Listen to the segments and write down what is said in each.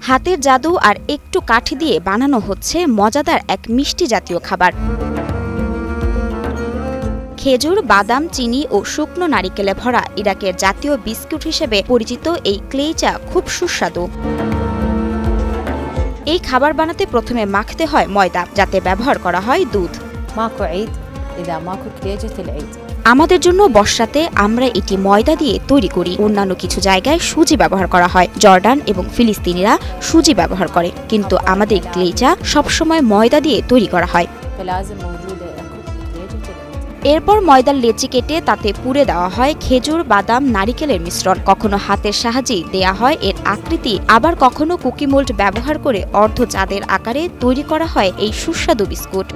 হাতের জাদু আর একটু কাঠি দিয়ে বানানো হচ্ছে মজাদার এক মিষ্টি জাতীয় খাবার। খেজুর, বাদাম, চিনি ও শুকনো নারিকেলে ভরা ইরাকের জাতীয় বিস্কুট হিসেবে পরিচিত এই ক্লেইচা খুব সুস্বাদু। এই খাবার বানাতে প্রথমে মাখতে হয় ময়দা, যাতে ব্যবহার করা হয় দুধ। আমাদের জন্য বর্ষাতে আমরা এটি ময়দা দিয়ে তৈরি করি। অন্যান্য কিছু জায়গায় সুজি ব্যবহার করা হয়। জর্ডান এবং ফিলিস্তিনিরা সুজি ব্যবহার করে, কিন্তু আমাদের ক্লেইচা সবসময় ময়দা দিয়ে তৈরি করা হয়। এরপর ময়দার লেচি কেটে তাতে পুরে দেওয়া হয় খেজুর, বাদাম, নারিকেলের মিশ্রণ। কখনো হাতের সাহায্যে দেয়া হয় এর আকৃতি, আবার কখনো কুকি মোল্ড ব্যবহার করে অর্ধ চাঁদের আকারে তৈরি করা হয় এই সুস্বাদু বিস্কুট।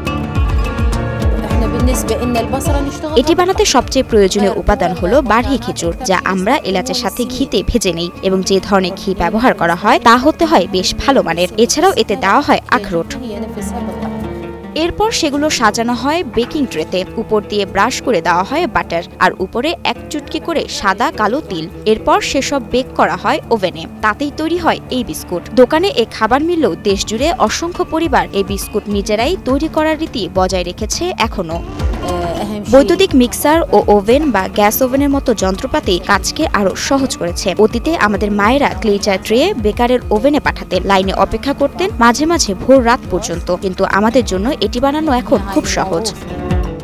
এটি বানাতে সবচেয়ে প্রয়োজনীয় উপাদান হলো বারহি খেজুর, যা আমরা এলাচের সাথে ঘিতে ভেজে নেই, এবং যে ধরনের ঘি ব্যবহার করা হয় তা হতে হয় বেশ ভালো মানের। এছাড়াও এতে দেওয়া হয় আখরোট। এরপর সেগুলো সাজানো হয় বেকিং ট্রেতে। উপর দিয়ে ব্রাশ করে দেওয়া হয় বাটার, আর উপরে এক চুটকি করে সাদা কালো তিল। এরপর সেসব বেক করা হয় ওভেনে। তাতেই তৈরি হয় এই বিস্কুট। দোকানে এ খাবার মিললেও দেশ জুড়ে অসংখ্য পরিবার এই বিস্কুট নিজেরাই তৈরি করার রীতি বজায় রেখেছে এখনো। বৈদ্যুতিক মিক্সার ও ওভেন বা গ্যাস ওভেনের মতো যন্ত্রপাতি কাজকে আরো সহজ করেছে। অতীতে আমাদের মায়েরা ক্লেইচা ট্রে বেকারের ওভেনে পাঠাতেন, লাইনে অপেক্ষা করতেন, মাঝে মাঝে ভোর রাত পর্যন্ত। কিন্তু আমাদের জন্য এটি বানানো এখন খুব সহজ।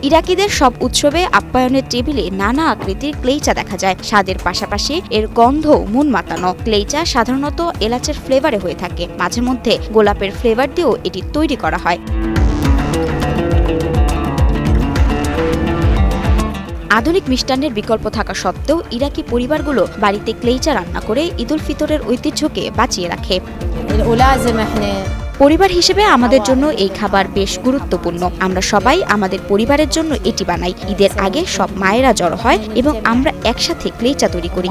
ইরাকিদের সব উৎসবে আপ্যায়নের টেবিলে নানা আকৃতির ক্লেইচা দেখা যায়। স্বাদের পাশাপাশি এর গন্ধ মন মাতানো। ক্লেইচা সাধারণত এলাচের ফ্লেভারে হয়ে থাকে, মাঝে মধ্যে গোলাপের ফ্লেভার দিয়েও এটি তৈরি করা হয়। আধুনিক মিষ্টান্নের বিকল্প থাকা সত্ত্বেও ইরাকি পরিবারগুলো বাড়িতে ক্লেইচা রান্না করে ঈদুল ফিতরের ঐতিহ্যকে বাঁচিয়ে রাখে। পরিবার হিসেবে আমাদের জন্য এই খাবার বেশ গুরুত্বপূর্ণ। আমরা সবাই আমাদের পরিবারের জন্য এটি বানাই। ঈদের আগে সব মায়েরা জড়ো হয় এবং আমরা একসাথে ক্লেইচা তৈরি করি।